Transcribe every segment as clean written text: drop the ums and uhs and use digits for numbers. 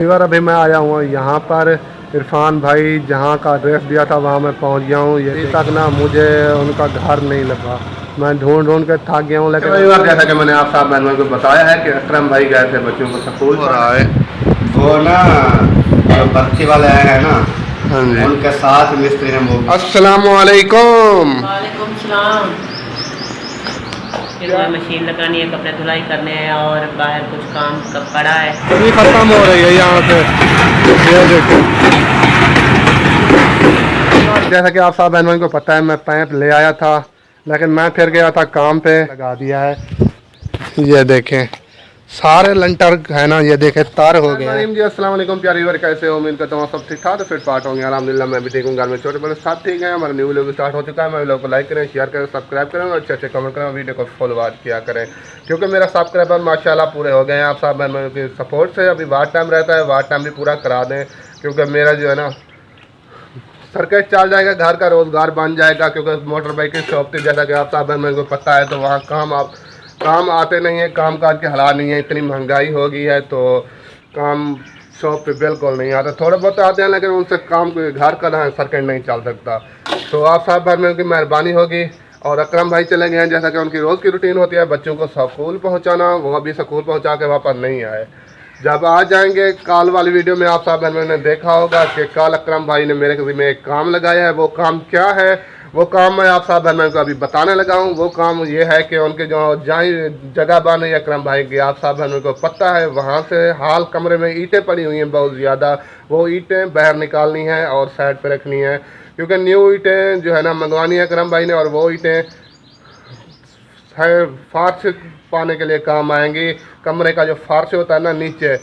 बार अभी मैं आया हूँ यहाँ पर इरफान भाई जहाँ का एड्रेस दिया था वहाँ मैं पहुँच गया हूँ। अभी तक ना मुझे उनका घर नहीं लगा। मैं ढूंढ ढूंढ के थक गया हूँ। लेकिन बार जैसा कि मैंने आप साहब बहनों को बताया है कि अकरम भाई गए थे बच्चों को स्कूल हो रहा है वो ना बच्चे वाले आए हैं ना। हाँ जी, उनके साथ मिस्त्री ने वो अस्सलामु अलैकुम। वालेकुम सलाम। फिर वह मशीन लगानी है, कपड़े धुलाई करने हैं और बाहर कुछ काम पड़ा है। अभी ख़त्म हो रही है यहाँ पे। ये देखो, जैसा कि आप साहब बहनों को पता है मैं पैप ले आया था, लेकिन मैं फिर गया था काम पे, लगा दिया है। ये देखें सारे लंटर है ना, ये देखें तार हो गए जी। अस्सलाम वालेकुम प्यारी व्यूअर, कैसे हो? उम्मीद करता हूँ सब ठीक ठाक तो फिट फाट होंगे। अल्हम्दुलिल्लाह मैं भी ठीक हूँ। घर में छोटे बड़े साथ ठीक है। हमारा न्यू व्लॉग स्टार्ट हो चुका है। मेरे व्लॉग को लाइक करें, शेयर करें, सब्सक्राइब करें और अच्छे अच्छे कमेंट करें, वीडियो को फॉलोअर किया करें, क्योंकि मेरा सब्सक्राइबर माशाल्लाह पूरे हो गए हैं। आप साहब बहनों की सपोर्ट से अभी वार्ड टाइम रहता है, वार्ड टाइम भी पूरा करा दें, क्योंकि मेरा जो है ना सर्कस चल जाएगा, घर का रोज़गार बन जाएगा। क्योंकि मोटर बाइक की शॉप थी, जैसा कि आप साहब बहन को पता है, तो वहाँ काम आते नहीं है, काम काज के हालात नहीं है, इतनी महंगाई हो गई है तो काम शॉप पे बिल्कुल नहीं आते। थोड़े बहुत आते हैं, लेकिन उनसे काम घर का ना सर्किट नहीं चल सकता। तो आप साहब भर में उनकी मेहरबानी होगी। और अकरम भाई चले गए हैं, जैसा कि उनकी रोज़ की रूटीन होती है, बच्चों को स्कूल पहुंचाना। वो अभी स्कूल पहुंचा के वापस नहीं आए। जब आ जाएंगे, कल वाली वीडियो में आप साहब बहनों ने देखा होगा कि कल अकरम भाई ने मेरे में एक काम लगाया है। वो काम क्या है, वो काम मैं आप साहब बहनों को अभी बताने लगा हूँ। वो काम ये है कि उनके जो जहाँ जगह बन रही है अकरम भाई की, आप साहब बहनों को पता है, वहाँ से हाल कमरे में ईंटें पड़ी हुई हैं बहुत ज़्यादा। वो ईंटें बाहर निकालनी है और साइड पर रखनी है, क्योंकि न्यू ईंटें जो है ना मंगवानी है अकरम भाई ने। और वो ईंटें फर्श पाने के लिए काम आएंगी। कमरे का जो फर्श होता है ना नीचे,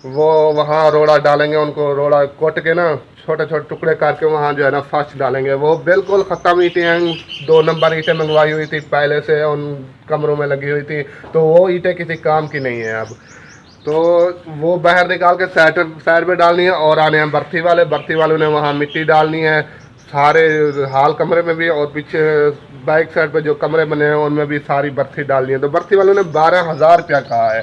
वो वहाँ रोड़ा डालेंगे, उनको रोड़ा कोट के ना छोटे छोटे टुकड़े करके वहाँ जो है ना फर्श डालेंगे। वो बिल्कुल ख़त्म ईंटें हैं, 2 नंबर ईंटें मंगवाई हुई थी पहले से, उन कमरों में लगी हुई थी, तो वो ईंटें किसी काम की नहीं है अब। तो वो बाहर निकाल के साइड में डालनी है। और आने हैं बर्ती वालों ने वहाँ मिट्टी डालनी है सारे हाल कमरे में भी, और पीछे बैक साइड पे जो कमरे बने हैं उनमें भी सारी बर्ती डालनी है। तो बर्ती वालों ने 12,000 रुपया कहा है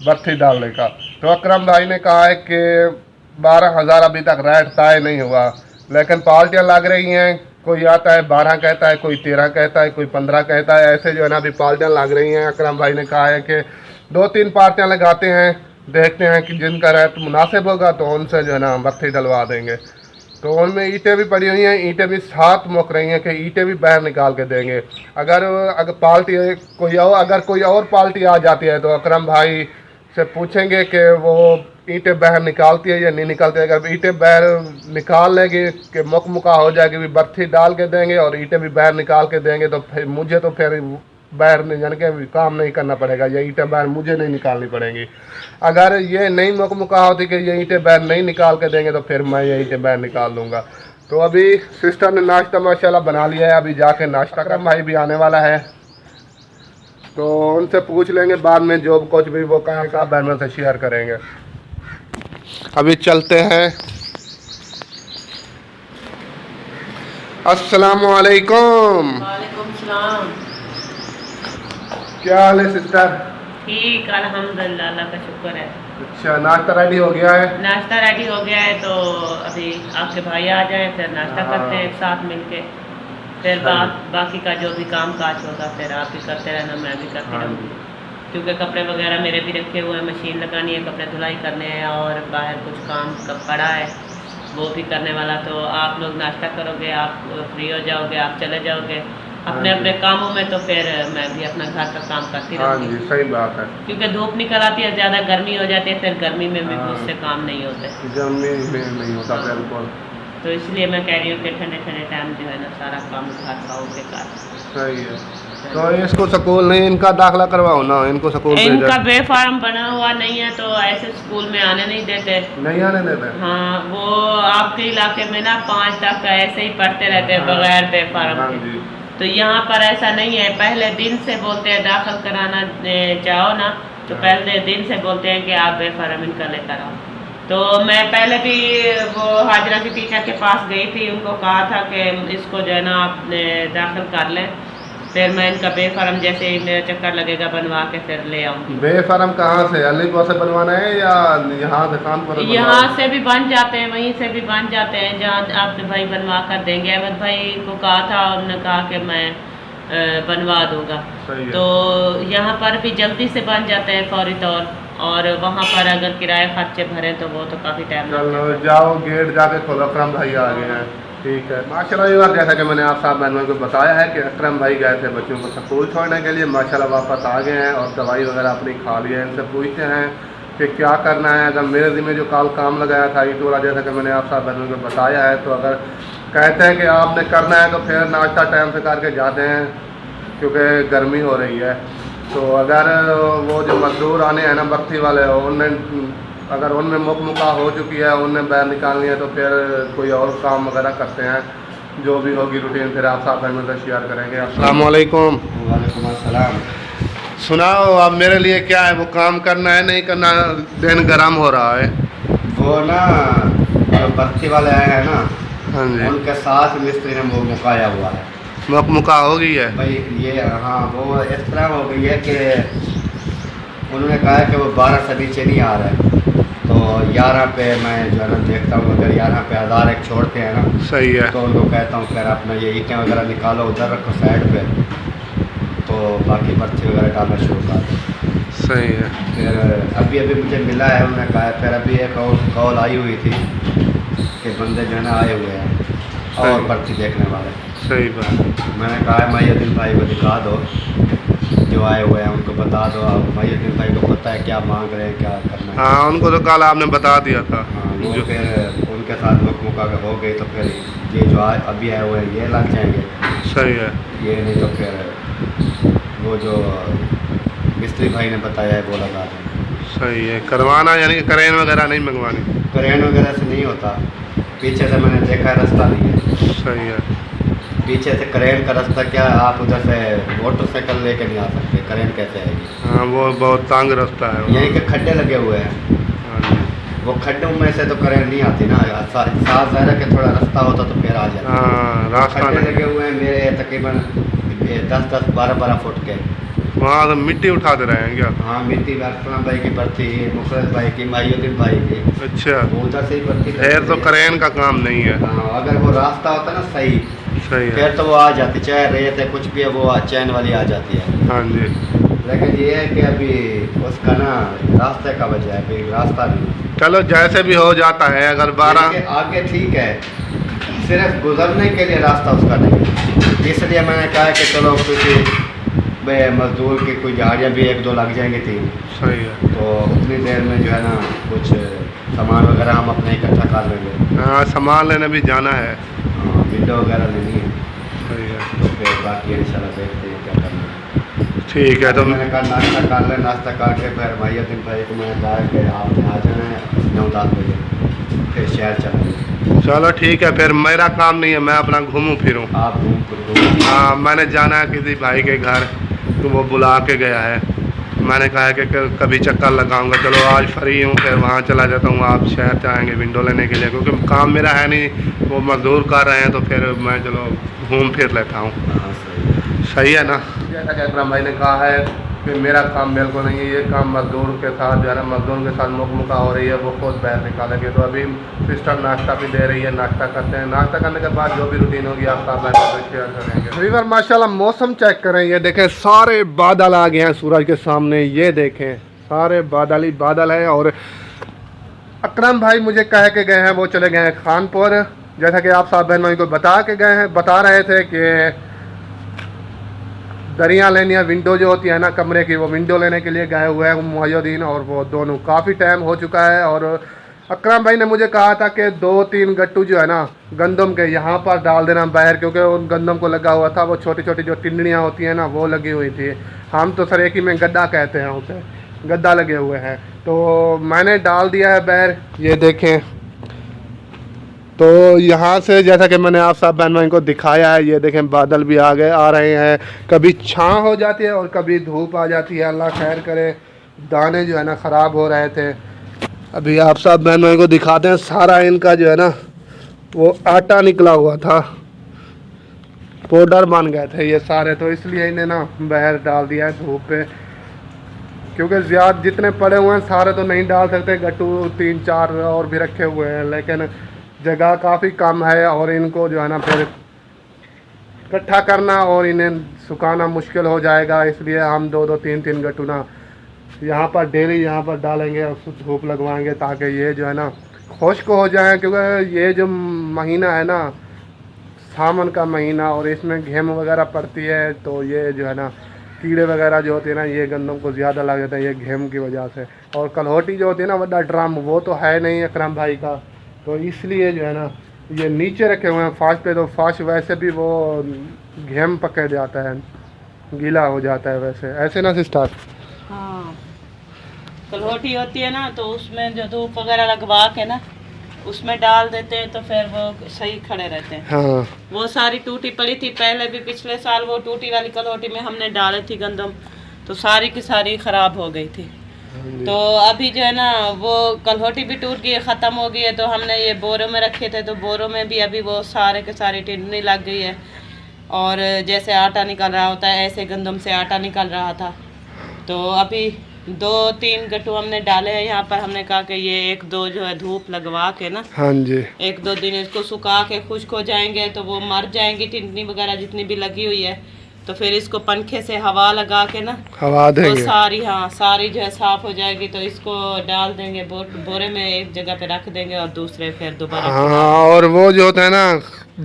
बर्ती डालने का। तो अकरम भाई ने कहा है कि 12,000 अभी तक रेट तय नहीं हुआ, लेकिन पार्टियाँ लग रही हैं। कोई आता है 12 कहता है, कोई 13 कहता है, कोई 15 कहता है, ऐसे जो है ना अभी पार्टियाँ लग रही हैं। अकरम भाई ने कहा है कि 2-3 पार्टियाँ लगाते हैं, देखते हैं कि जिनका रेट मुनासिब होगा तो उनसे जो है ना बर्ती डलवा देंगे। तो उनमें ईंटें भी पड़ी हुई हैं, ईंटें भी साथ मुक रही हैं कि ईंटें भी बाहर निकाल के देंगे। अगर पार्टी अगर कोई और पार्टी आ जाती है तो अकरम भाई से पूछेंगे कि वो ईंटें बाहर निकालती है या नहीं निकालती है। अगर ईंटें बाहर निकाल लेंगे कि मुका हो जाएगी, भी बर्ती डाल के देंगे और ईंटें भी बाहर निकाल के देंगे, तो फिर मुझे तो फिर बाहर नहीं, यानी कि काम नहीं करना पड़ेगा, ये ईंटें बाहर मुझे नहीं निकालनी पड़ेंगी। अगर ये नहीं मुका होती कि ये ईंटें बाहर नहीं निकाल के देंगे, तो फिर मैं ये ईंटें बाहर निकाल दूँगा। तो अभी सिस्टर ने नाश्ता माशाल्लाह बना लिया है, अभी जाके नाश्ता कर। भाई भी आने वाला है, तो उनसे पूछ लेंगे बाद में, जो कुछ भी वो कहा का बैनर से शेयर करेंगे। अभी चलते हैं। अस्सलामु अलैकुम। वालेकुम सलाम। क्या हाल है सिस्टर? ठीक, अल्हम्दुलिल्लाह, अल्लाह का शुक्र है। अच्छा, नाश्ता रेडी हो गया है? नाश्ता रेडी हो गया है, तो अभी आपके भाई आ जाए फिर नाश्ता करते हैं एक साथ मिलके। फिर बाकी का जो भी काम काज होगा फिर आप भी करते रहना, मैं भी करती रहूँगी, क्योंकि कपड़े वगैरह मेरे भी रखे हुए हैं, मशीन लगानी है, कपड़े धुलाई करने हैं और बाहर कुछ काम पड़ा है वो भी करने वाला। तो आप लोग नाश्ता करोगे, आप फ्री हो जाओगे, आप चले जाओगे अपने अपने कामों में, तो फिर मैं भी अपना घर का काम करती रहूँगी। सही बात है, क्योंकि धूप निकल आती है, ज़्यादा गर्मी हो जाती है, फिर गर्मी में भी मुझसे काम नहीं होते, गर्मी में नहीं होता बिल्कुल। तो इसलिए मैं कह रही हूँ कि ठंडे ठंडे टाइम जो है ना सारा काम उठा पाओगे कर। सही है। तो इसको स्कूल नहीं, इनका दाखिला करवाओ ना, इनको स्कूल इनका बे फार्म बना हुआ नहीं है, तो ऐसे स्कूल में आने नहीं देते। नहीं आने देते? हाँ, वो आपके इलाके में ना 5 तक ऐसे ही पढ़ते रहते हैं बगैर बे फार्म के। तो यहाँ पर ऐसा नहीं है, पहले दिन से बोलते हैं दाखिल कराना चाहो ना, तो पहले दिन से बोलते हैं कि आप बे फार्म इनका लेकर आओ। तो मैं पहले भी वो हाजरा की टीचर के पास गई थी, उनको कहा था कि इसको जो है ना आप दाखिल कर लें, फिर मैं इनका बेफारम जैसे ही मेरा चक्कर लगेगा बनवा के फिर ले आऊँगी। बेफारम कहाँ से, अलीपुर से बनवाना है या यहाँ से कानपुर से? यहाँ से भी बन जाते हैं, वहीं से भी बन जाते हैं, जहाँ आपके भाई बनवा कर देंगे। अहमद भाई को कहा था, उन्होंने कहा कि मैं बनवा दूंगा। तो यहाँ पर भी जल्दी से बन जाते हैं फौरी तौर, और वहाँ पर अगर किराए खर्चे भरें तो वो तो काफ़ी टाइम चलो जाओ गेट जाके खोलो, अकरम भाई आ गए हैं। ठीक है माशाल्लाह। ये बार जैसा कि मैंने आप साहब बहनों को बताया है कि अकरम भाई गए थे बच्चों को स्कूल छोड़ने के लिए, माशाल्लाह वापस आ गए हैं और दवाई वगैरह अपनी खा ली है। इनसे पूछते हैं कि क्या करना है। अगर मेरे ज़िम्मे जो कल काम लगाया था ईद वाला, जैसा कि मैंने आप साहब बहनों को बताया है, तो अगर कहते हैं कि आपने करना है तो फिर नाश्ता टाइम से करके जाते हैं, क्योंकि गर्मी हो रही है। तो अगर वो जो मजदूर आने हैं ना बस्ती वाले, उनने अगर उनमें मुका हो चुकी है, उनने बैर निकालनी है, तो फिर कोई और काम वगैरह करते हैं। जो भी होगी रूटीन फिर आप साथ में शेयर करेंगे। अस्सलाम वालेकुम। वालेकुम अस्सलाम। सुनाओ अब मेरे लिए क्या है, वो काम करना है नहीं करना? दिन गर्म हो रहा है। वो ना जो बस्ती वाले आए हैं ना, हाँ जी, उनके साथ मिस्त्री ने वो मुकाया हुआ है। मुका हो गई है भाई ये हाँ, वो इस तरह हो गई है कि उन्होंने कहा कि वो 12 से नीचे नहीं आ रहा है, तो 11 पे मैं जो है ना देखता हूँ, अगर 11 पे 1000 एक छोड़ते हैं ना, सही है। तो उनको कहता हूँ फिर अपना ये ईंटें वगैरह निकालो, उधर रखो साइड पे, तो बाकी बर्ची वगैरह डालना शुरू कर दो। सही है। फिर अभी मुझे मिला है, उन्होंने कहा है, फिर अभी एक और कॉल आई हुई थी कि बंदे जो है ना आए हुए हैं और बर्ची देखने वाले। सही बात। मैंने कहा है मईनुद्दीन भाई को दिखा दो, जो आए हुए हैं उनको बता दो। अब मईनुद्दीन भाई को पता है क्या मांग रहे हैं, क्या करना है। हाँ उनको तो कल आपने बता दिया था। हाँ, वो फिर उनके साथ मुका हो गई, तो फिर ये जो अभी आए हुए हैं ये लग जाएंगे। सही है। ये नहीं तो फिर वो जो मिस्त्री भाई ने बताया है वो लगा देंगे। सही है। करवाना यानी कि क्रेन वगैरह नहीं मंगवानी? क्रेन वगैरह से नहीं होता, पीछे से मैंने देखा है रास्ता नहीं है। सही है। पीछे से क्रेन का रास्ता क्या है, आप उधर से मोटरसाइकिल लेके नहीं आ सकते, क्रेन कैसे आएगी? हाँ वो बहुत तंग रास्ता है। यहीं के खड्डे लगे हुए हैं, हाँ जी। वो खड्डों में से तो क्रेन नहीं आती ना। साथ ज़्यादा के थोड़ा रास्ता होता तो फिर आ जाता। हाँ रास्ता खड्डे नहीं। लगे हुए हैं मेरे तकरीबन 10-10, 12-12 फुट के। वहाँ तो मिट्टी उठाते रहे हैं क्या? हाँ मिट्टी अरसलान भाई की बर्ती, मुखलिस भाई की, मईनुद्दीन भाई की, अच्छा, वो उधर से ही बर्ती। फिर तो क्रेन का काम नहीं है। हाँ, अगर वो रास्ता होता ना सही, सही है। फिर तो वो आ जाती, चाहे रेत है कुछ भी है, वो चैन वाली आ जाती है। हाँ जी। लेकिन ये है कि अभी उसका ना रास्ते का वजह है, अभी रास्ता नहीं। चलो जैसे भी हो जाता है। अगर 12 देखिए, आगे ठीक है, सिर्फ गुजरने के लिए रास्ता उसका नहीं। इसलिए मैंने कहा कि चलो किसी मजदूर की कोई झाड़ियाँ भी 1-2 लग जाएंगी 3, सही है। तो उतनी देर में जो है ना कुछ सामान वगैरह हम अपने इकट्ठा कर लेंगे। हाँ सामान लेने भी जाना है। हाँ, विंडो वगैरह लेनी है, सही है। तो फिर बाकी इंशाल्लाह देखते हैं क्या करना है। ठीक है। तो मैंने कहा नाश्ता कर लें, नाश्ता करके फिर मईनुद्दीन भाई को मैंने कहा कि आपने आ जाना है 9-10 बजे, फिर शहर चलेंगे। चलो ठीक है, फिर मेरा काम नहीं है, मैं अपना घूमूं फिरूं। आप घूम। हाँ मैंने जाना है किसी भाई के घर, तो वो बुला के गया है। मैंने कहा है कि कभी चक्कर लगाऊंगा। चलो आज फ्री हूँ, फिर वहाँ चला जाता हूँ। आप शहर जाएंगे विंडो लेने के लिए, क्योंकि काम मेरा है नहीं, वो मजदूर कर रहे हैं, तो फिर मैं चलो घूम फिर लेता हूँ। हाँ सही। सही है ना? जैसा कि अकरम भाई ने कहा है कि मेरा काम बिल्कुल नहीं है, ये काम मजदूर के साथ जो है ना, मजदूर के साथ मुका हो रही है, वो खुद बाहर निकालेंगे। तो अभी सिस्टर नाश्ता भी दे रही है, नाश्ता करते हैं। नाश्ता करने के बाद जो भी रूटीन होगी आप साथ शेयर करेंगे। रिवर माशाल्लाह मौसम चेक करें, ये देखें सारे बादल आ गए हैं सूरज के सामने। ये देखें सारे बादल ही बादल है। और अकरम भाई मुझे कह के गए हैं, वो चले गए हैं खानपुर, जैसा कि आप साहब बहन को बता के गए हैं, बता रहे थे कि दरिया लेनी है, विंडो जो होती है ना कमरे की, वो विंडो लेने के लिए गए हुए हैं मुहैयदीन, और वो दोनों काफ़ी टाइम हो चुका है। और अकरम भाई ने मुझे कहा था कि 2-3 गट्टू जो है ना गंदम के यहाँ पर डाल देना बाहर, क्योंकि उन गंदम को लगा हुआ था वो छोटी छोटी जो टिंडनियाँ होती हैं ना, वो लगी हुई थी। हम तो सरेकी में गड्ढा कहते हैं उसे, गड्ढा लगे हुए हैं। तो मैंने डाल दिया है बाहर, ये देखें। तो यहाँ से जैसा कि मैंने आप साहब बहन भाई को दिखाया है, ये देखें बादल भी आ रहे हैं। कभी छाँव हो जाती है और कभी धूप आ जाती है, अल्लाह खैर करे। दाने जो है ना ख़राब हो रहे थे। अभी आप साहब बहन भाई को दिखाते हैं, सारा इनका जो है ना वो आटा निकला हुआ था। पाउडर बन गए थे ये सारे, तो इसलिए इन्हें ना बाहर डाल दिया है धूप पे, क्योंकि ज़्यादा जितने पड़े हुए हैं सारे तो नहीं डाल सकते, गट्टू 3-4 और भी रखे हुए हैं, लेकिन जगह काफ़ी कम है और इनको जो है ना फिर इकट्ठा करना और इन्हें सुखाना मुश्किल हो जाएगा, इसलिए हम 2-2 3-3 गट्टू ना यहाँ पर डेली यहाँ पर डालेंगे और धूप लगवाएंगे ताकि ये जो है ना खुश्क हो जाए, क्योंकि ये जो महीना है ना सावन का महीना और इसमें गेहूँ वगैरह पड़ती है, तो ये जो है ना कीड़े वगैरह जो होते हैं ना ये गंदम को ज़्यादा लग जाता है ये गेहूँ की वजह से। और कलहोटी जो होती है ना बड़ा ड्रम वो तो है नहीं अकरम भाई का, तो इसलिए जो है ना ये नीचे रखे हुए हैं फाश पे, तो फाश वैसे भी वो गेहूँ पकड़ जाता है, गीला हो जाता है वैसे, ऐसे ना सिस्टर। हाँ, कलहोटी होती है ना तो उसमें जो धूप वगैरह लगवा के ना उसमें डाल देते हैं तो फिर वो सही खड़े रहते हैं। हाँ वो सारी टूटी पड़ी थी पहले भी, पिछले साल वो टूटी वाली कलहोटी में हमने डाली थी गंदम, तो सारी की सारी ख़राब हो गई थी। तो अभी जो है ना वो कलहोटी भी टूट गई है, ख़त्म हो गई है, तो हमने ये बोरों में रखे थे, तो बोरों में भी अभी वो सारे के सारी टिड्डी लग गई है, और जैसे आटा निकल रहा होता है ऐसे गंदम से आटा निकल रहा था। तो अभी 2-3 गट्टू हमने डाले हैं यहाँ पर, हमने कहा कि ये 1-2 जो है धूप लगवा के ना, हाँ जी 1-2 दिन इसको सुखा के खुश्क हो जाएंगे तो वो मर जाएंगी टिड्डी वगैरह जितनी भी लगी हुई है, तो फिर इसको पंखे से हवा लगा के ना हवा तो देंगे सारी, हाँ सारी जो है साफ हो जाएगी, तो इसको डाल देंगे बोरे में, एक जगह पे रख देंगे और दूसरे फिर दोबारा। हाँ, और वो जो होता है ना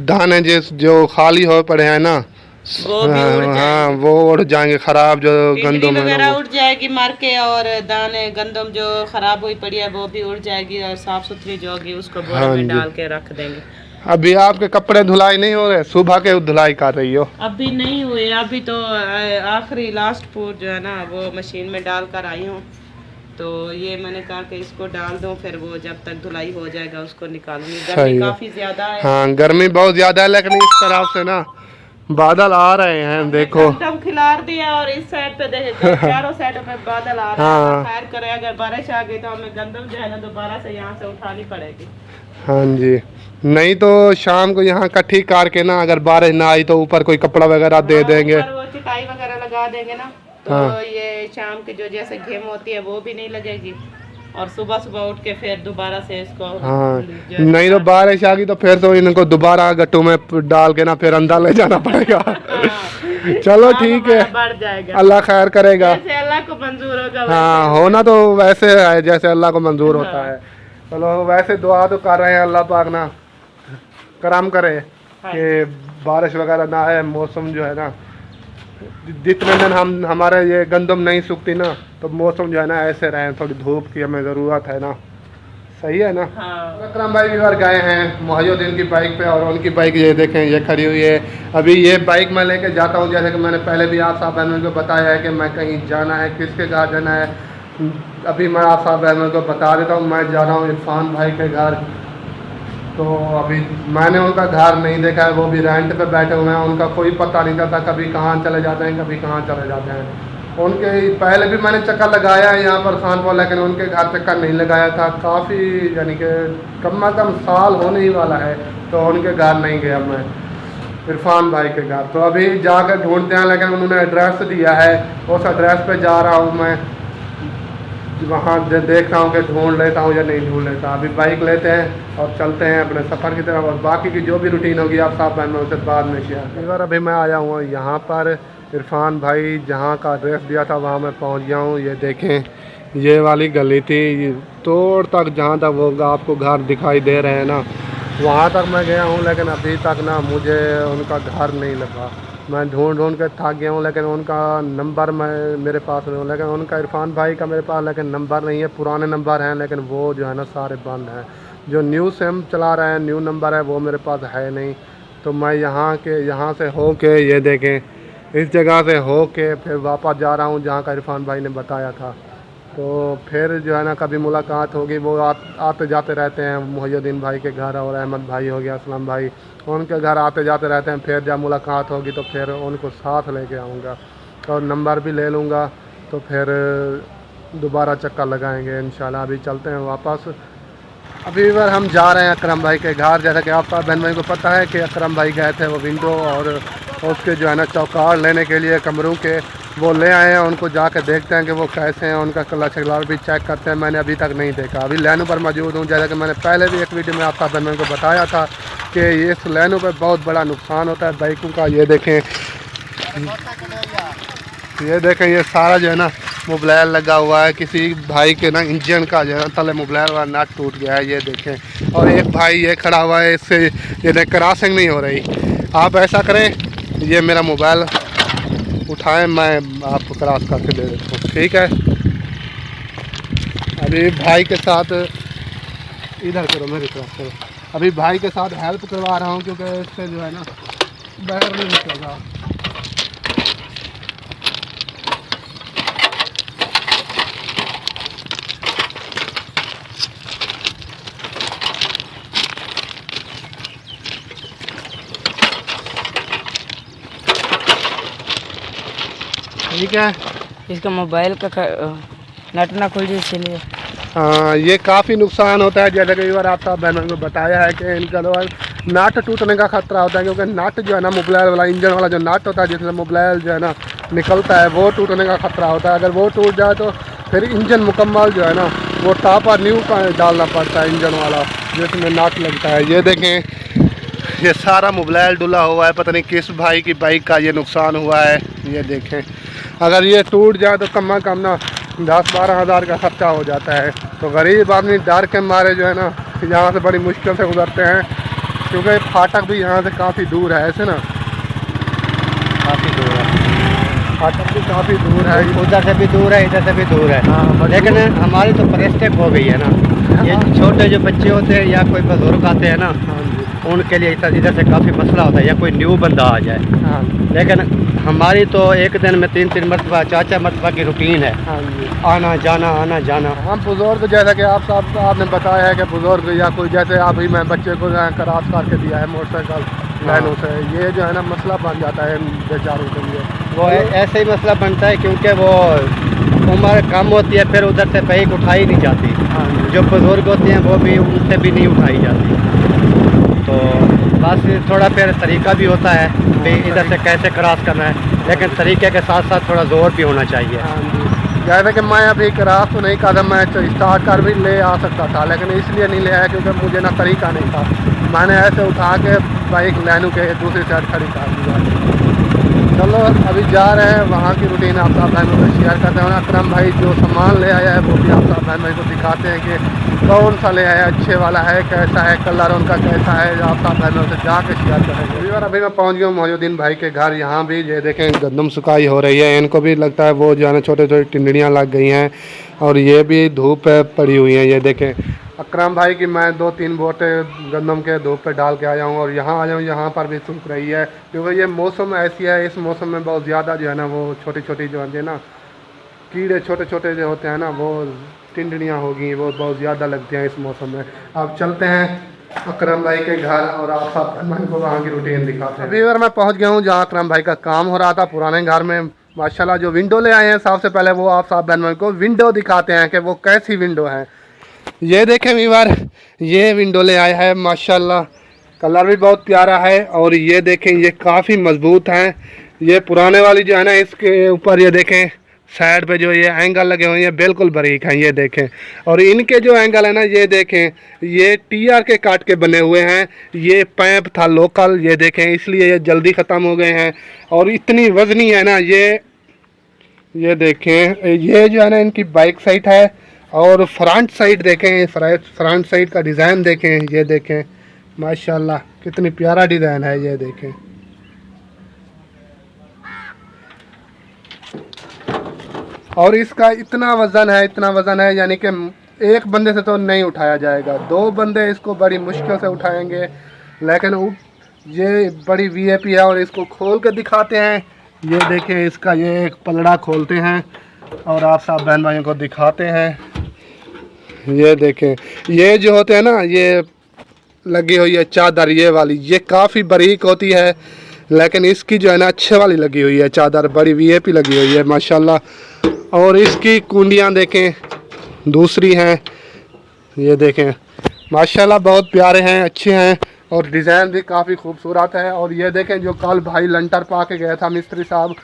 दाने जो खाली हो पड़े हैं ना वो भी उड़ हाँ जाएंगे, वो उड़ जाएंगे, खराब जो टिड्डी गंदम है वगैरह ना उड़ जाएगी मर के, और दाने गंदम जो खराब हुई पड़ी है वो भी उड़ जाएगी, और साफ सुथरी जो होगी उसको बोरे हाँ में जी। डाल के रख देंगे। अभी आपके कपड़े धुलाई नहीं हो रहे, सुबह के धुलाई कर रही हो? अभी नहीं हुए, अभी तो आखिरी लास्ट पूर जो है ना वो मशीन में डाल कर आई हूँ, तो ये मैंने कहा कि इसको डाल दूँ, फिर वो जब तक धुलाई हो जाएगा उसको निकालूंगी। सही गर्मी है। काफी ज्यादा है। हाँ गर्मी बहुत ज्यादा है, लेकिन इस तरफ से ना बादल आ रहे हैं देखो। टम खिलार दिया और इस साइड पे देखे चारों साइडों पे बादल आ रहे हाँ। हैं। खैर करे अगर बारिश आ गई तो हमें गंदम जो है ना दोबारा से यहाँ से उठानी पड़ेगी। हाँ जी, नहीं तो शाम को यहाँ इकट्ठी करके ना अगर बारिश ना आई तो ऊपर कोई कपड़ा वगैरह दे हाँ, देंगे। ऊपर वो चिटाई वगैरह लगा देंगे ना, तो हाँ। ये शाम की जो जैसे गेम होती है वो भी नहीं लगेगी, और सुबह सुबह उठ के फिर दोबारा से इसको हाँ जो है नहीं तो बारिश आ गई तो फिर तो इनको दोबारा गट्टू में डाल के ना फिर अंदर ले जाना पड़ेगा। हाँ। चलो काम ठीक है, हमारा बढ़ जाएगा, अल्लाह खैर करेगा। जैसे अल्लाह को मंजूर होगा हाँ होना तो वैसे है जैसे अल्लाह को मंजूर होता है। चलो वैसे दुआ तो कर रहे हैं अल्लाह पाक ना करम करे कि बारिश वगैरह ना आए, मौसम जो है ना जितने दिन हमारे ये गंदम नहीं सूखती ना तो मौसम जो है ना ऐसे रहे, थोड़ी धूप की हमें ज़रूरत है ना, सही है ना। हाँ। अकरम भाई भी बार गए हैं मुहिउद्दीन की बाइक पे, और उनकी बाइक ये देखें ये खड़ी हुई है। अभी ये बाइक मैं लेके जाता हूँ, जैसे कि मैंने पहले भी आप साहब बहनों को बताया है कि मैं कहीं जाना है, किसके घर जाना है, अभी मैं आप साहब बहनों को बता देता हूँ। मैं जा रहा हूँ इरफान भाई के घर, तो अभी मैंने उनका घर नहीं देखा है, वो भी रेंट पे बैठे हुए हैं, उनका कोई पता नहीं चलता, कभी कहाँ चले जाते हैं कभी कहाँ चले जाते हैं। उनके पहले भी मैंने चक्कर लगाया है यहाँ पर खानपुर, लेकिन उनके घर चक्कर नहीं लगाया था, काफ़ी यानी कि कम से कम साल होने ही वाला है, तो उनके घर नहीं गया मैं इरफान भाई के घर। तो अभी जाकर ढूंढते हैं, लेकिन उन्होंने एड्रेस दिया है, उस एड्रेस पे जा रहा हूँ मैं, वहाँ देख रहा हूँ कि ढूंढ लेता हूँ या नहीं ढूंढ लेता। अभी बाइक लेते हैं और चलते हैं अपने सफ़र की तरफ, और बाकी की जो भी रूटीन होगी आप साहब बहन उनसे बाद में शेयर। एक बार अभी मैं आया हूँ यहाँ पर, इरफान भाई जहाँ का एड्रेस दिया था वहाँ मैं पहुँच गया हूँ। ये देखें ये वाली गली थी, तोड़ तक जहाँ तक वो आपको घर दिखाई दे रहे हैं ना वहाँ तक मैं गया हूँ, लेकिन अभी तक ना मुझे उनका घर नहीं लगा। मैं ढूंढ के थक गया हूँ, लेकिन उनका नंबर मेरे पास नहीं, लेकिन उनका इरफान भाई का मेरे पास लेकिन नंबर नहीं है, पुराने नंबर हैं, लेकिन वो जो है ना सारे बंद हैं। जो न्यू सिम चला रहे हैं, न्यू नंबर है, वो मेरे पास है नहीं। तो मैं यहाँ से हो के ये देखें इस जगह से हो के फिर वापस जा रहा हूँ जहाँ का इरफान भाई ने बताया था। तो फिर जो है ना कभी मुलाकात होगी, वो आते जाते रहते हैं मुहिउद्दीन भाई के घर, और अहमद भाई हो गया, असलम भाई, उनके घर आते जाते रहते हैं। फिर जब मुलाकात होगी तो फिर उनको साथ लेके आऊँगा और नंबर भी ले लूँगा, तो फिर दोबारा चक्कर लगाएंगे इंशाल्लाह। अभी चलते हैं वापस, अभी बार हम जा रहे हैं अकरम भाई के घर। जैसा कि आप बहन भाई को पता है कि अकरम भाई गए थे वो विंडो और उसके जो है ना चौकार लेने के लिए कमरों के, वो ले आए हैं। उनको जाकर देखते हैं कि वो कैसे हैं, उनका कलर शकलार भी चेक करते हैं। मैंने अभी तक नहीं देखा, अभी लैनों पर मौजूद हूँ। जैसा कि मैंने पहले भी एक वीडियो में आप बहन भाई को बताया था कि इस लैनों पर बहुत बड़ा नुकसान होता है बाइकों का। ये देखें, ये देखें, ये सारा जो है ना मोबाइल लगा हुआ है। किसी भाई के ना इंजन का जो है तले मोबाइल वाला नट टूट गया है, ये देखें। और एक भाई ये खड़ा हुआ है, इससे ये क्रॉसिंग नहीं हो रही। आप ऐसा करें, ये मेरा मोबाइल उठाएं, मैं आपको क्रॉस करके दे देता हूँ, ठीक है। अभी भाई के साथ इधर करो, मेरी क्रॉस करो। अभी भाई के साथ हेल्प करवा रहा हूँ क्योंकि इससे जो है ना बाहर नहीं निकलेगा। ठीक है, इसका मोबाइल का नट ना खुल जाए इसलिए। हाँ, ये काफ़ी नुकसान होता है। जैसे कई बार आप बहनों को बताया है कि इनका नट टूटने का खतरा होता है, क्योंकि नट जो है ना मोबाइल वाला, इंजन वाला जो नट होता है जिससे मोबाइल जो है ना निकलता है, वो टूटने का खतरा होता है। अगर वो टूट जाए तो फिर इंजन मुकम्मल जो है ना वो टापर न्यू का डालना पड़ता है, इंजन वाला जिसमें नट लगता है। ये देखें, ये सारा मोबाइल डुला हुआ है, पता नहीं किस भाई की बाइक का ये नुकसान हुआ है। ये देखें, अगर ये टूट जाए तो कम से कम ना 10-12 हज़ार का खर्चा हो जाता है। तो गरीब आदमी डर के मारे जो है ना यहाँ से बड़ी मुश्किल से गुजरते हैं, क्योंकि फाटक भी यहाँ से काफ़ी दूर है। ऐसे ना काफ़ी दूर है, फाटक भी काफ़ी दूर है, उधर से भी दूर है, इधर से भी दूर है। हाँ, लेकिन हमारी तो प्रेस्टेक हो गई है ना। ये छोटे जो बच्चे होते हैं या कोई बुजुर्ग आते हैं ना, उनके लिए इधर से काफ़ी मसला होता है, या कोई न्यू बंदा आ जाए। हाँ, लेकिन हमारी तो एक दिन में 3-3 मरतबा 4-4 मरतबा की रूटीन है, हाँ जी। आना जाना आना जाना। हम बुज़ुर्ग, जैसा कि आपने बताया है कि बुज़ुर्ग या कोई, जैसे अभी मैं बच्चे को क्रॉस करके दिया है मोटरसाइकिल लाइनों से, ये जो है ना मसला बन जाता है बेचारों के लिए। वो ऐसे ही मसला बनता है क्योंकि वो उम्र कम होती है, फिर उधर से बाइक उठाई नहीं जाती। हाँ जी। जो बुजुर्ग होते हैं वो भी, उनसे भी नहीं उठाई जाती। तो बस थोड़ा फिर तरीका भी होता है कि इधर से कैसे क्रॉस करना है, लेकिन तरीके के साथ साथ थोड़ा जोर भी होना चाहिए। हाँ जी। जैसे कि मैं अभी क्रॉस तो नहीं कर, मैं स्टार्ट कर भी ले आ सकता था, लेकिन इसलिए नहीं ले आया क्योंकि मुझे ना तरीका नहीं था। मैंने ऐसे उठा के बाइक लाइनों के दूसरी साइड खड़ी कर दिया। चलो अभी जा रहे हैं, वहाँ की रूटीन आप साहब बहनों को शेयर करते हैं। अकरम भाई जो सामान ले आया है वो भी आप साहब बहन भाई को दिखाते हैं कि कौन सा ले आया, अच्छे वाला है, कैसा है, कलर उनका कैसा है, आप साहब बहनों से जाके शेयर करेंगे। अभी मैं पहुँच गया हूँ मौजूदीन भाई के घर। यहाँ भी ये देखें गंदम सुखाई हो रही है, इनको भी लगता है वो जो है ना छोटे छोटे टिंडड़ियाँ लग गई हैं, और ये भी धूप पे पड़ी हुई हैं। ये देखें अकरम भाई की मैं 2-3 बोटे गंदम के धूप पे डाल के आया हूँ, और यहाँ आया हूँ, यहाँ पर भी सूख रही है क्योंकि ये मौसम ऐसी है। इस मौसम में बहुत ज़्यादा जो है ना वो छोटी छोटी जो है ना कीड़े छोटे छोटे जो होते हैं ना, वो टिंडड़ियाँ होगी, वो बहुत ज़्यादा लगती हैं इस मौसम में। अब चलते हैं अकरम भाई के घर और आप सब भाई को वहाँ की रूटीन दिखाते हैं। अभी बार मैं पहुँच गया हूँ जहाँ अकरम भाई का काम हो रहा था, पुराने घर में। माशाल्लाह जो विंडो ले आए हैं, सबसे पहले वो आप साहब बहन भाई को विंडो दिखाते हैं कि वो कैसी विंडो है। ये देखें वीवर, ये विंडो ले आया है, माशाल्लाह कलर भी बहुत प्यारा है, और ये देखें ये काफ़ी मजबूत हैं। ये पुराने वाली जो है ना, इसके ऊपर ये देखें साइड पे जो ये एंगल लगे हुए हैं बिल्कुल बारीक हैं, ये देखें। और इनके जो एंगल है ना, ये देखें ये टीआर के काट के बने हुए हैं। ये पैप था लोकल, ये देखें, इसलिए ये जल्दी ख़त्म हो गए हैं। और इतनी वजनी है ना ये देखें, ये जो है ना इनकी बाइक साइड है। और फ्रंट साइड देखें, फ्रंट साइड का डिज़ाइन देखें, ये देखें माशाल्लाह कितनी प्यारा डिज़ाइन है, ये देखें। और इसका इतना वज़न है यानी कि एक बंदे से तो नहीं उठाया जाएगा, 2 बंदे इसको बड़ी मुश्किल से उठाएंगे। लेकिन ये बड़ी वीआईपी है, और इसको खोल के दिखाते हैं। ये देखें इसका ये एक पलड़ा खोलते हैं और आप सब बहन भाइयों को दिखाते हैं। ये देखें, ये जो होते हैं ना, ये लगी हुई है चादर, ये वाली, ये काफ़ी बारीक होती है, लेकिन इसकी जो है ना अच्छे वाली लगी हुई है चादर, बड़ी वीआईपी लगी हुई है माशाल्लाह। और इसकी कुंडियाँ देखें दूसरी हैं, ये देखें माशाल्लाह बहुत प्यारे हैं, अच्छे हैं और डिज़ाइन भी काफ़ी खूबसूरत है। और ये देखें जो कल भाई लंटर पा के गया था मिस्त्री साहब,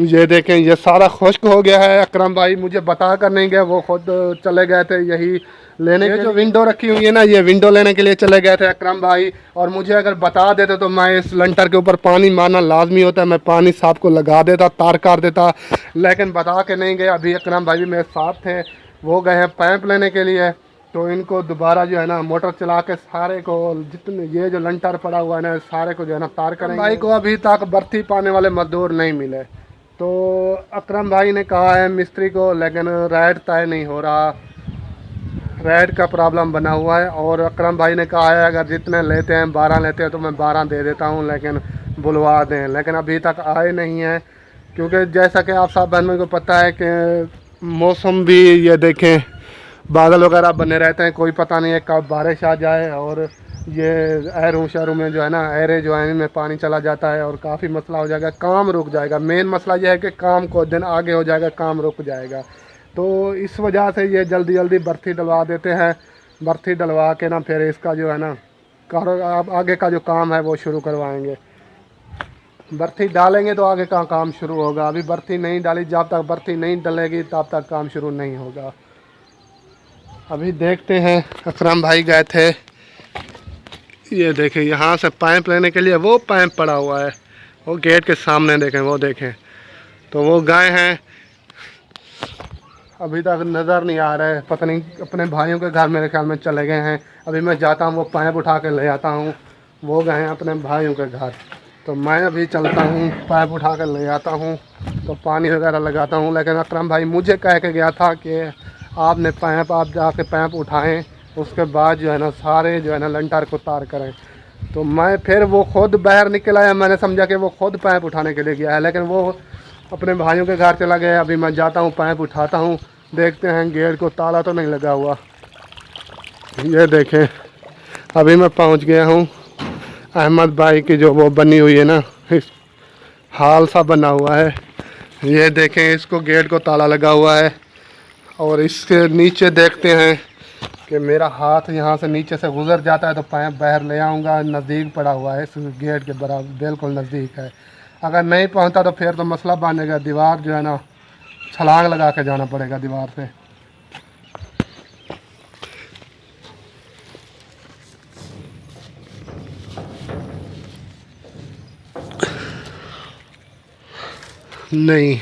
ये देखें ये सारा खुश्क हो गया है। अकरम भाई मुझे बता कर नहीं गए, वो खुद चले गए थे यही लेने के। जो विंडो रखी हुई है ना, ये विंडो लेने के लिए चले गए थे अकरम भाई। और मुझे अगर बता देते तो मैं इस लंटर के ऊपर पानी मारना लाजमी होता, मैं पानी साहब को लगा देता, तार कर देता, लेकिन बता के नहीं गए। अभी अकरम भाई भी मेरे साथ थे, वो गए हैं पाइप लेने के लिए। तो इनको दोबारा जो है ना मोटर चला के सारे को, जितने ये जो लंटर पड़ा हुआ है ना, सारे को जो है ना तार करेंगे। भाई को अभी तक बर्ती पाने वाले मजदूर नहीं मिले, तो अकरम भाई ने कहा है मिस्त्री को, लेकिन रेट तय नहीं हो रहा, रेट का प्रॉब्लम बना हुआ है। और अकरम भाई ने कहा है अगर जितने लेते हैं 12 लेते हैं तो मैं 12 दे देता हूँ, लेकिन बुलवा दें, लेकिन अभी तक आए नहीं हैं। क्योंकि जैसा कि आप सब बहनों को पता है कि मौसम भी ये देखें बादल वगैरह बने रहते हैं, कोई पता नहीं है कब बारिश आ जाए। और ये एरों शहरों में जो है ना, एरे जो है इनमें पानी चला जाता है और काफ़ी मसला हो जाएगा, काम रुक जाएगा। मेन मसला यह है कि काम को दिन आगे हो जाएगा, काम रुक जाएगा। तो इस वजह से ये जल्दी जल्दी बर्ती डलवा देते हैं। बर्ती डलवा के ना फिर इसका जो है ना आगे का जो काम है वो शुरू करवाएंगे। बर्ती डालेंगे तो आगे का काम शुरू होगा। अभी बर्ती नहीं डाली, जब तक बर्ती नहीं डलेगी तब तक काम शुरू नहीं होगा। अभी देखते हैं, अकरम भाई गए थे, ये देखें यहाँ से पाइप लेने के लिए वो पाइप पड़ा हुआ है, वो गेट के सामने देखें, वो देखें। तो वो गए हैं, अभी तक नज़र नहीं आ रहा है, पता नहीं अपने भाइयों के घर मेरे ख्याल में चले गए हैं। अभी मैं जाता हूँ, वो पाइप उठा के ले आता हूँ, वो गए हैं अपने भाइयों के घर। तो मैं अभी चलता हूँ, पाइप उठा कर ले आता हूँ, तो पानी वगैरह लगाता हूँ। लेकिन अकरम भाई मुझे कह के गया था कि आपने पाइप, आप जाके पाइप उठाएं, उसके बाद जो है ना सारे जो है ना लंटर को तार करें। तो मैं फिर वो खुद बाहर निकल आया, मैंने समझा कि वो खुद पाइप उठाने के लिए गया है, लेकिन वो अपने भाइयों के घर चला गया। अभी मैं जाता हूँ, पाइप उठाता हूँ, देखते हैं गेट को ताला तो नहीं लगा हुआ। ये देखें अभी मैं पहुँच गया हूँ अहमद भाई की जो वो बनी हुई है ना, इस हाल सा बना हुआ है। ये देखें इसको गेट को ताला लगा हुआ है। और इसके नीचे देखते हैं कि मेरा हाथ यहाँ से नीचे से गुज़र जाता है तो पाइप बाहर ले आऊँगा। नज़दीक पड़ा हुआ है, इस गेट के बराबर बिल्कुल नज़दीक है। अगर नहीं पहुँचता तो फिर तो मसला बनेगा, दीवार जो है ना छलांग लगा के जाना पड़ेगा दीवार से। नहीं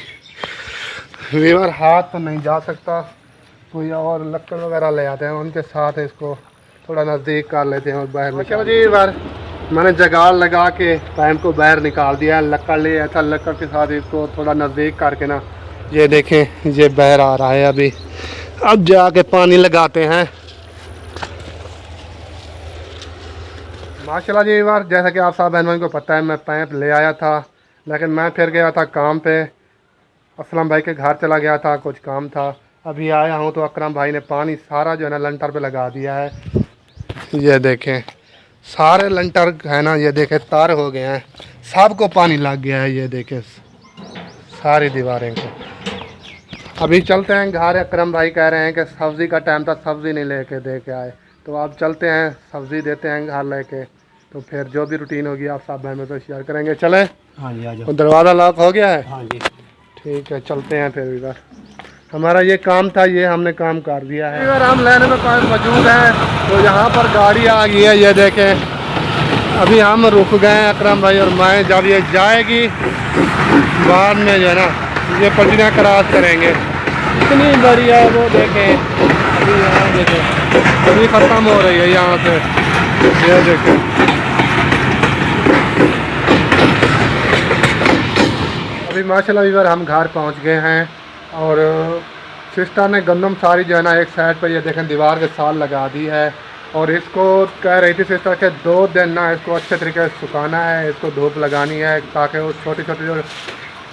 वीवर हाथ तो नहीं जा सकता, कोई और लक्कड़ वगैरह ले आते हैं, उनके साथ इसको थोड़ा नज़दीक कर लेते हैं और बाहर। चलो जी बार मैंने जगाड़ लगा के पाइप को बाहर निकाल दिया, लक्कड़ ले आया था, लक्कड़ के साथ इसको थोड़ा नज़दीक करके ना, ये देखें ये बाहर आ रहा है। अभी अब जाके पानी लगाते हैं। माशाल्लाह जी बार जैसा कि आप सब बहनों को पता है, मैं पाइप ले आया था, लेकिन मैं फिर गया था काम पे, असलम भाई के घर चला गया था, कुछ काम था। अभी आया हूँ तो अकरम भाई ने पानी सारा जो है ना लंटर पे लगा दिया है। ये देखें सारे लंटर है ना, ये देखें तार हो गए हैं, सबको पानी लग गया है। ये देखें सारी दीवारें को। अभी चलते हैं घर। अकरम भाई कह रहे हैं कि सब्ज़ी का टाइम था, सब्ज़ी नहीं लेके दे के आए, तो आप चलते हैं सब्ज़ी देते हैं घर लेके। तो फिर जो भी रूटीन होगी आप सब बहनों तो शेयर करेंगे। चले? हाँ जी, आ जाओ। तो दरवाज़ा लॉक हो गया है? हाँ जी ठीक है, चलते हैं फिर। इधर हमारा ये काम था, ये हमने काम कर दिया है। इधर हम लेने में मौजूद हैं, तो यहाँ पर गाड़ी आ गई है, ये देखें। अभी हम रुक गए हैं अकरम भाई और मैं, जब ये जाएगी बाद में जो है ना ये पटरियाँ क्रॉस करेंगे, इतनी बड़ी है वो देखें। अभी यहाँ देखें अभी ख़त्म हो रही है यहाँ से, ये देखें। अभी माशाल्लाह इधर हम घर पहुँच गए हैं और सिस्टर ने गंदम सारी जो है ना एक साइड पर ये देखें दीवार के साथ लगा दी है। और इसको कह रही थी सिस्टर के 2 दिन ना इसको अच्छे तरीके से सुखाना है, इसको धूप लगानी है ताकि वो छोटी छोटी जो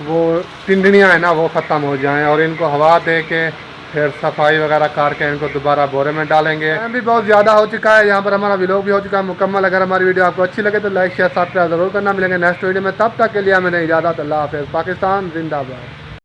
वो टिंडनियाँ हैं ना वो ख़त्म हो जाएं। और इनको हवा दे के फिर सफाई वगैरह करके इनको दोबारा बोरे में डालेंगे। टाइम भी बहुत ज़्यादा हो चुका है, यहाँ पर हमारा व्लॉग भी हो चुका है मुकम्मल। अगर हमारी वीडियो आपको अच्छी लगे तो लाइक शेयर सब्सक्राइब ज़रूर करना। मिलेंगे नेक्स्ट वीडियो में, तब तक के लिए हमें इजाज़त। अल्लाह हाफ़िज़। पाकिस्तान जिंदाबाद।